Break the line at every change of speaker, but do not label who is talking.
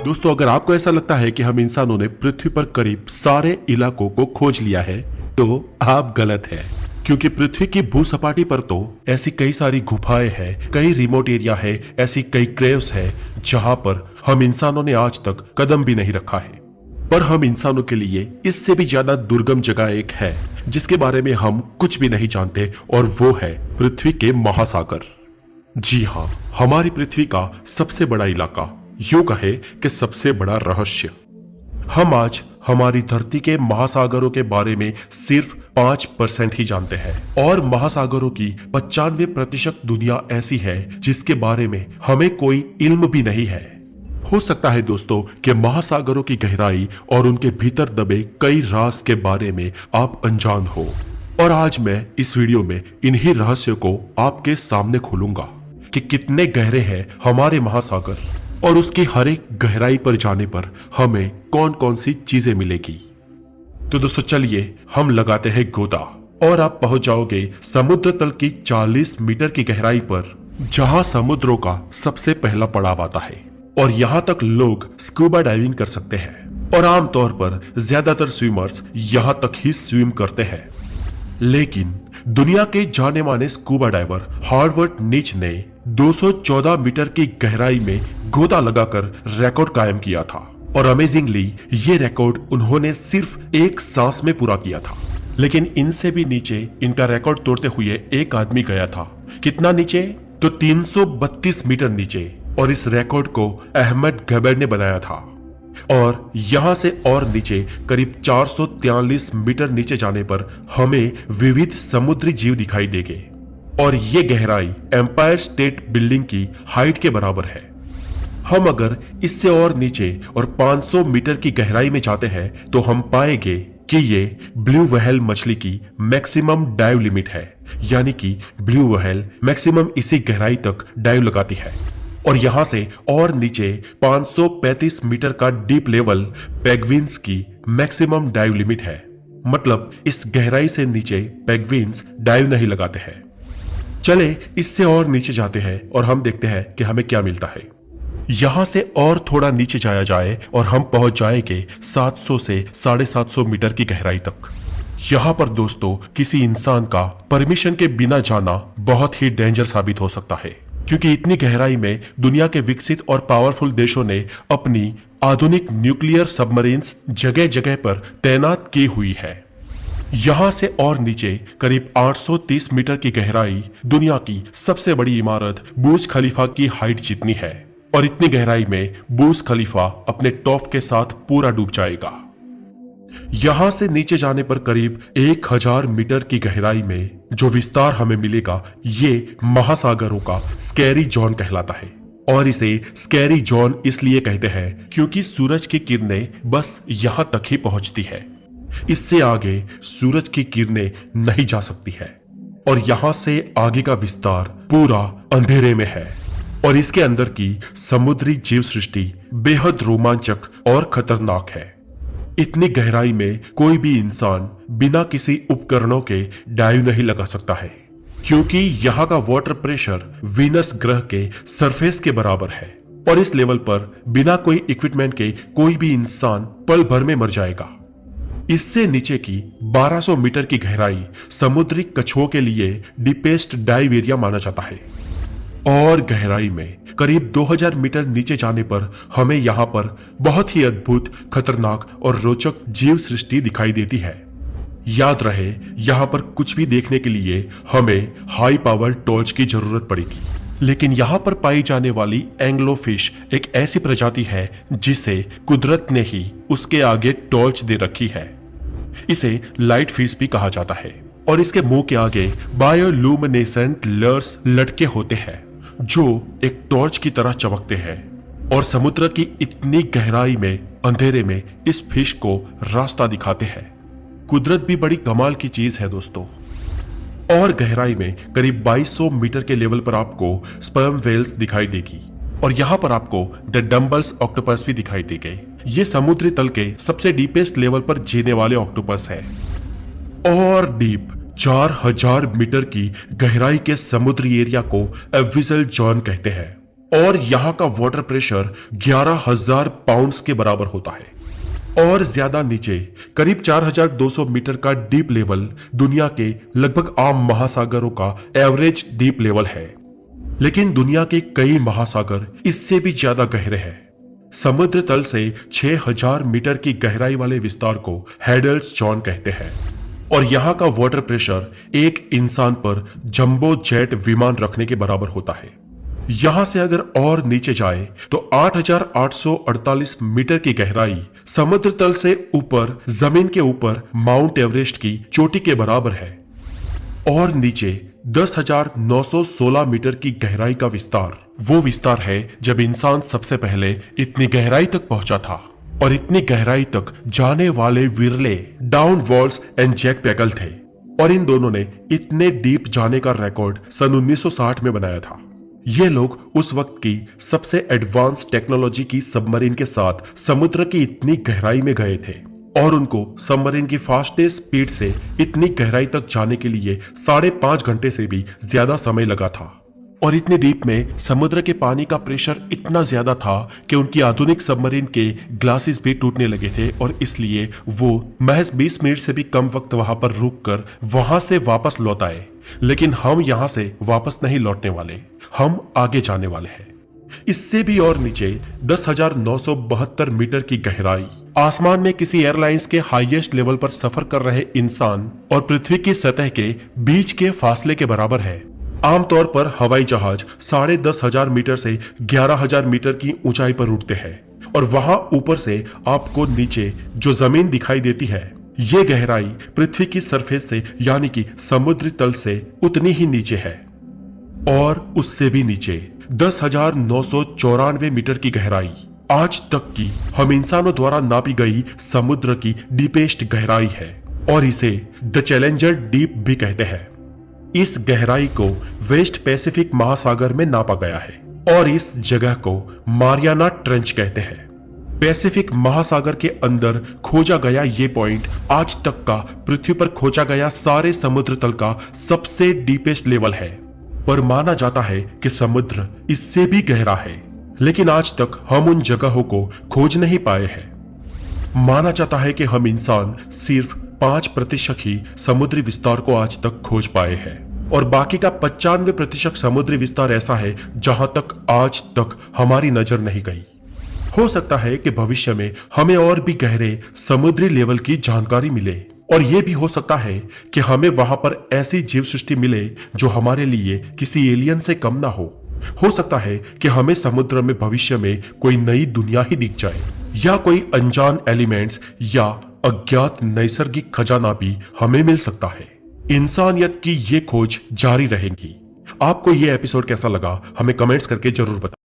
दोस्तों, अगर आपको ऐसा लगता है कि हम इंसानों ने पृथ्वी पर करीब सारे इलाकों को खोज लिया है तो आप गलत हैं, क्योंकि पृथ्वी की भूसपाटी पर तो ऐसी कई सारी गुफाएं हैं, कई रिमोट एरिया है, ऐसी कई क्रेव्स है जहां पर हम इंसानों ने आज तक कदम भी नहीं रखा है। पर हम इंसानों के लिए इससे भी ज्यादा दुर्गम जगह एक है जिसके बारे में हम कुछ भी नहीं जानते, और वो है पृथ्वी के महासागर। जी हाँ, हमारी पृथ्वी का सबसे बड़ा इलाका, यूं कहे कि सबसे बड़ा रहस्य। हम आज हमारी धरती के महासागरों के बारे में सिर्फ 5% ही जानते हैं, और महासागरों की 95% दुनिया ऐसी है जिसके बारे में हमें कोई इल्म भी नहीं है। हो सकता है दोस्तों कि महासागरों की गहराई और उनके भीतर दबे कई राज के बारे में आप अनजान हो, और आज मैं इस वीडियो में इन्हीं रहस्यों को आपके सामने खोलूंगा कि कितने गहरे हैं हमारे महासागर, और उसकी हर एक गहराई पर जाने पर हमें कौन कौन सी चीजें मिलेगी। तो दोस्तों चलिए हम लगाते हैं गोता, और आप पहुंच जाओगे समुद्र तल की 40 मीटर की गहराई पर, जहां समुद्रों का सबसे पहला पड़ाव आता है। और यहां तक लोग स्कूबा डाइविंग कर सकते हैं, और आमतौर पर ज्यादातर स्विमर्स यहां तक ही स्विम करते हैं। लेकिन दुनिया के जाने माने स्कूबा डाइवर हार्वर्ड नीच ने 214 मीटर की गहराई में गोता लगाकर रिकॉर्ड कायम किया था, और अमेजिंगली ये रिकॉर्ड उन्होंने सिर्फ एक सांस में पूरा किया था। लेकिन इनसे भी नीचे इनका रिकॉर्ड तोड़ते हुए एक आदमी गया था। कितना नीचे? तो 332 मीटर नीचे, और इस रिकॉर्ड को अहमद गबर ने बनाया था। और यहां से और नीचे करीब 443 मीटर नीचे जाने पर हमें विविध समुद्री जीव दिखाई देंगे, और ये गहराई एम्पायर स्टेट बिल्डिंग की हाइट के बराबर है। हम अगर इससे और नीचे और 500 मीटर की गहराई में जाते हैं तो हम पाएंगे कि ये ब्लू व्हेल मछली की मैक्सिमम डाइव लिमिट है, यानी कि ब्लू व्हेल मैक्सिमम इसी गहराई तक डाइव लगाती है। और यहां से और नीचे 535 मीटर का डीप लेवल पेंगुइन्स की मैक्सिमम डाइव लिमिट है। मतलब इस गहराई से नीचे पेंगुइन्स डाइव नहीं लगाते हैं। चले इससे और नीचे जाते हैं और हम देखते हैं कि हमें क्या मिलता है। यहां से और थोड़ा नीचे जाया जाए और हम पहुंच जाएंगे 700 से 750 मीटर की गहराई तक। यहां पर दोस्तों किसी इंसान का परमिशन के बिना जाना बहुत ही डेंजर साबित हो सकता है, क्योंकि इतनी गहराई में दुनिया के विकसित और पावरफुल देशों ने अपनी आधुनिक न्यूक्लियर सबमरीन्स जगह जगह पर तैनात की हुई है। यहां से और नीचे करीब 830 मीटर की गहराई दुनिया की सबसे बड़ी इमारत बुर्ज खलीफा की हाइट जितनी है, और इतनी गहराई में बुर्ज खलीफा अपने टॉप के साथ पूरा डूब जाएगा। यहां से नीचे जाने पर करीब 1000 मीटर की गहराई में जो विस्तार हमें मिलेगा ये महासागरों का स्कैरी जोन कहलाता है, और इसे स्कैरी जोन इसलिए कहते हैं क्योंकि सूरज की किरणें बस यहां तक ही पहुंचती है। इससे आगे सूरज की किरणें नहीं जा सकती है, और यहां से आगे का विस्तार पूरा अंधेरे में है, और इसके अंदर की समुद्री जीव सृष्टि बेहद रोमांचक और खतरनाक है। इतनी गहराई में कोई भी इंसान बिना किसी उपकरणों के डाइव नहीं लगा सकता है, क्योंकि यहाँ का वाटर प्रेशर वीनस ग्रह के सरफेस के बराबर है, और इस लेवल पर बिना कोई इक्विपमेंट के कोई भी इंसान पल भर में मर जाएगा। इससे नीचे की 1200 मीटर की गहराई समुद्री कछुओं के लिए डीपेस्ट डाइव एरिया माना जाता है, और गहराई में करीब 2000 मीटर नीचे जाने पर हमें यहाँ पर बहुत ही अद्भुत, खतरनाक और रोचक जीव सृष्टि दिखाई देती है। याद रहे, यहाँ पर कुछ भी देखने के लिए हमें हाई पावर टॉर्च की जरूरत पड़ेगी। लेकिन यहाँ पर पाई जाने वाली एंग्लोफिश एक ऐसी प्रजाति है जिसे कुदरत ने ही उसके आगे टॉर्च दे रखी है। इसे लाइट फिश भी कहा जाता है, और इसके मुंह के आगे बायोलुमिनेसेंट लर्स लटके होते हैं जो एक टॉर्च की तरह चमकते हैं, और समुद्र की इतनी गहराई में अंधेरे में इस फिश को रास्ता दिखाते हैं। कुदरत भी बड़ी कमाल की चीज है दोस्तों। और गहराई में करीब 2200 मीटर के लेवल पर आपको स्पर्म वेल्स दिखाई देगी, और यहाँ पर आपको द डम्बल्स ऑक्टोपस भी दिखाई देंगे। ये समुद्री तल के सबसे डीपेस्ट लेवल पर जीने वाले ऑक्टोपस है। और डीप 4000 मीटर की गहराई के समुद्री एरिया को एब्विसल जोन कहते हैं, और यहाँ का वाटर प्रेशर 11,000 पाउंड्स के बराबर होता है। और ज्यादा नीचे करीब 4,200 मीटर का डीप लेवल दुनिया के लगभग आम महासागरों का एवरेज डीप लेवल है। लेकिन दुनिया के कई महासागर इससे भी ज्यादा गहरे हैं। समुद्र तल से 6,000 मीटर की गहराई वाले विस्तार को हेडल्स जॉन कहते हैं। और यहाँ का वाटर प्रेशर एक इंसान पर जंबो जेट विमान रखने के बराबर होता है। यहां से अगर और नीचे जाए तो 8,848 मीटर की गहराई समुद्र तल से ऊपर जमीन के ऊपर माउंट एवरेस्ट की चोटी के बराबर है। और नीचे 10,916 मीटर की गहराई का विस्तार वो विस्तार है जब इंसान सबसे पहले इतनी गहराई तक पहुंचा था। और इतनी गहराई तक जाने वाले विरले डाउन वॉल्स एंड जैक पैकल थे। और इन दोनों ने इतने डीप जाने का रिकॉर्ड सन 1960 में बनाया था। ये लोग उस वक्त की सबसे एडवांस टेक्नोलॉजी की सबमरीन के साथ समुद्र की इतनी गहराई में गए थे। और उनको सबमरीन की फास्टेस्ट स्पीड से इतनी गहराई तक जाने के लिए 5.5 घंटे से भी ज्यादा समय लगा था। और इतने डीप में समुद्र के पानी का प्रेशर इतना ज्यादा था कि उनकी आधुनिक सबमरीन के ग्लासेस भी टूटने लगे थे। और इसलिए वो महज 20 मिनट से भी कम वक्त वहां पर रुककर वहां से वापस लौट आए। लेकिन हम यहां से वापस नहीं लौटने वाले, हम आगे जाने वाले हैं। इससे भी और नीचे 10,972 मीटर की गहराई आसमान में किसी एयरलाइंस के हाईएस्ट लेवल पर सफर कर रहे इंसान और पृथ्वी की सतह के बीच के फासले के बराबर है। आमतौर पर हवाई जहाज 10,500 मीटर से 11,000 मीटर की ऊंचाई पर उड़ते हैं। और वहां ऊपर से आपको नीचे जो जमीन दिखाई देती है, ये गहराई पृथ्वी की सरफेस से यानी कि समुद्री तल से उतनी ही नीचे है। और उससे भी नीचे 10,994 मीटर की गहराई आज तक की हम इंसानों द्वारा नापी गई समुद्र की डीपेस्ट गहराई है। और इसे द चैलेंजर डीप भी कहते हैं। इस गहराई को वेस्ट पैसिफिक महासागर में नापा गया है। और इस जगह को मारियाना ट्रेंच कहते हैं। पैसिफिक महासागर के अंदर खोजा गया ये पॉइंट आज तक का पृथ्वी पर खोजा गया सारे समुद्र तल का सबसे डीपेस्ट लेवल है। पर माना जाता है कि समुद्र इससे भी गहरा है, लेकिन आज तक हम उन जगहों को खोज नहीं पाए हैं। माना जाता है कि हम इंसान सिर्फ 5% ही समुद्री विस्तार को आज तक खोज पाए हैं। और बाकी का 95% समुद्री विस्तार ऐसा है जहां तक आज तक हमारी नजर नहीं गई। हो सकता है कि भविष्य में हमें और भी गहरे समुद्री लेवल की जानकारी मिले। और यह भी हो सकता है कि हमें वहां पर ऐसी जीव सृष्टि मिले जो हमारे लिए किसी एलियन से कम ना हो सकता है कि हमें समुद्र में भविष्य में कोई नई दुनिया ही दिख जाए, या कोई अनजान एलिमेंट्स या अज्ञात नैसर्गिक खजाना भी हमें मिल सकता है। इंसानियत की ये खोज जारी रहेगी। आपको ये एपिसोड कैसा लगा हमें कमेंट्स करके जरूर बताएं।